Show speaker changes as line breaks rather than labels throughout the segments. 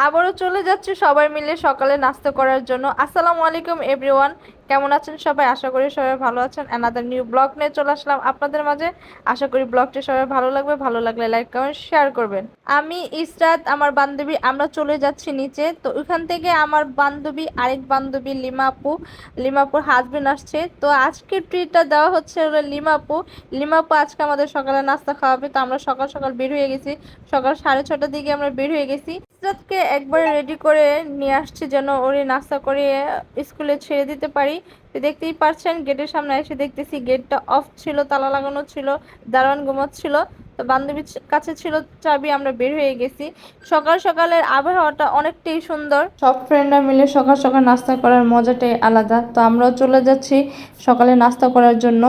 আবারও চলে যাচ্ছি সবাই মিলে সকালে নাস্তা করার জন্য। আসসালামু আলাইকুম এভরিওয়ান, কেমন আছেন সবাই? আশা করি সবাই ভালো আছেন। অ্যানাদার নিউ ব্লগ নিয়ে চলে আসলাম আপনাদের মাঝে। আশা করি ব্লগটি সবাই ভালো লাগবে, ভালো লাগলে লাইক কমেন্ট শেয়ার করবেন। আমি ইসরাত, আমার বান্ধবী, আমরা চলে যাচ্ছি নিচে। তো ওইখান থেকে আমার বান্ধবী, আরেক বান্ধবী লিমাপুর হাজবেন্ড আসছে। তো আজকে ট্রিটটা দেওয়া হচ্ছে হলো লিমাপু আজকে আমাদের সকালে নাস্তা খাওয়াবে। তো আমরা সকাল সকাল বের হয়ে গেছি, সকাল 6:30টার দিকে আমরা বের হয়ে গেছি। ইসরাতকে একবারে রেডি করে নিয়ে আসছি যেন ওরে নাস্তা করে স্কুলে ছেড়ে দিতে পারি। তো দেখতেই পাচ্ছেন গেটের সামনে এসে দেখতেছি গেটটা অফ ছিল, তালা লাগানো ছিল, দারোয়ান ঘুমাচ্ছিল। তো বান্ধবীর কাছে ছিল চাবি, আমরা বের হয়ে গেছি। সকাল সকালের আবহাওয়াটা অনেকটাই সুন্দর, সব ফ্রেন্ডরা মিলে সকাল সকাল নাস্তা করার মজাটাই আলাদা। তো আমরাও চলে যাচ্ছি সকালে নাস্তা করার জন্য।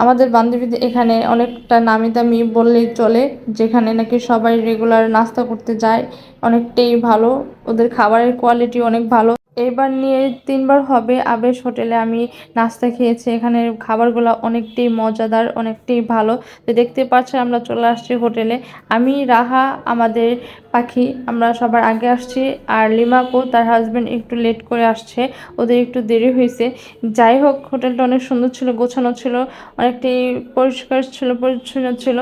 আমাদের বান্ধবীদের এখানে অনেকটা নামি দামি বললেই চলে, যেখানে নাকি সবাই রেগুলার নাস্তা করতে যায়। অনেকটাই ভালো, ওদের খাবারের কোয়ালিটি অনেক ভালো। এবার নিয়ে 3বার হবে আবেশ হোটেলে আমি নাস্তা খেয়েছি। এখানের খাবারগুলো অনেকটাই মজাদার, অনেকটাই ভালো। তো দেখতে পাচ্ছেন আমরা চলে আসছি হোটেলে। আমি, রাহা, আমাদের পাখি, আমরা সবার আগে আসছি। আর লিমাপু তার হাজবেন্ড একটু লেট করে আসছে, ওদের একটু দেরি হয়েছে। যাই হোক, হোটেলটা অনেক সুন্দর ছিল, গোছানো ছিল, অনেকটাই পরিষ্কার ছিল, পরিচ্ছন্ন ছিল।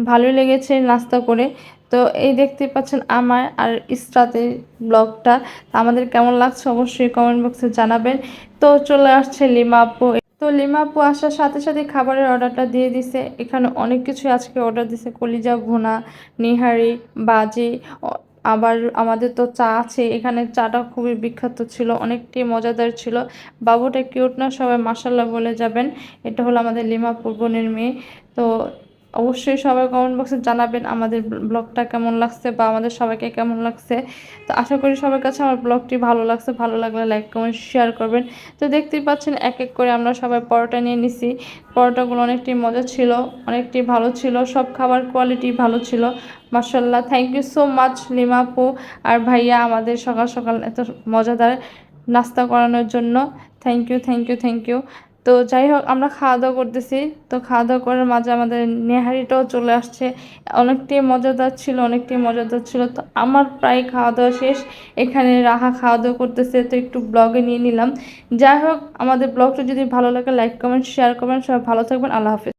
ভালোই লেগেছে নাস্তা করে। তো এই দেখতে পাচ্ছেন আমার আর ইসরাতের ব্লগটা। আমাদের কেমন লাগছে অবশ্যই কমেন্ট বক্সে জানাবেন। তো চলে আসছে লিমা আপু। তো লিমা আপু আসার সাথে সাথে খাবারের অর্ডারটা দিয়ে দিছে। এখানে অনেক কিছু আজকে অর্ডার দিছে, কলিজা ভুনা, নিহারি, বাজি, আবার আমাদের তো চা আছে। এখানে চাটা খুবই বিখ্যাত ছিল, অনেকটাই মজাদার ছিল। বাবুটা কিউট না? সবাই মাশাল্লাহ বলে যাবেন। এটা হলো আমাদের লিমা আপুর বোনের মেয়ে। তো অবশ্যই সবাই কমেন্ট বক্সে জানাবেন আমাদের ব্লগটা কেমন লাগছে বা আমাদের সবাইকে কেমন লাগছে। তো আশা করি সবার কাছে আমার ব্লগটি ভালো লাগছে, ভালো লাগলে লাইক কমেন্ট শেয়ার করবেন। তো দেখতেই পাচ্ছেন এক এক করে আমরা সবাই পরোটা নিয়ে নিছি। পরোটাগুলো অনেকটাই মজা ছিল, অনেকটাই ভালো ছিল, সব খাবার কোয়ালিটি ভালো ছিল। মাশাল্লাহ, thank you so much Lima আপু আর ভাইয়া আমাদের সকাল সকাল এত মজাদার নাস্তা করানোর জন্য। Thank you, thank you, thank you. তো যাই হোক, আমরা খাওয়া দাওয়া করতেছি। তো খাওয়া দাওয়া করার মাঝে আমাদের নেহারিটাও চলে আসছে। অনেকটাই মজাদার ছিল, অনেকটাই মজাদার ছিল। তো আমার প্রায় খাওয়া দাওয়া শেষ। এখানে রাহা খাওয়া দাওয়া করতেছে, তো একটু ব্লগে নিয়ে নিলাম। যাই হোক, আমাদের ব্লগটা যদি ভালো লাগে লাইক কমেন্ট শেয়ার করবেন। সবাই ভালো থাকবেন। আল্লাহ হাফেজ।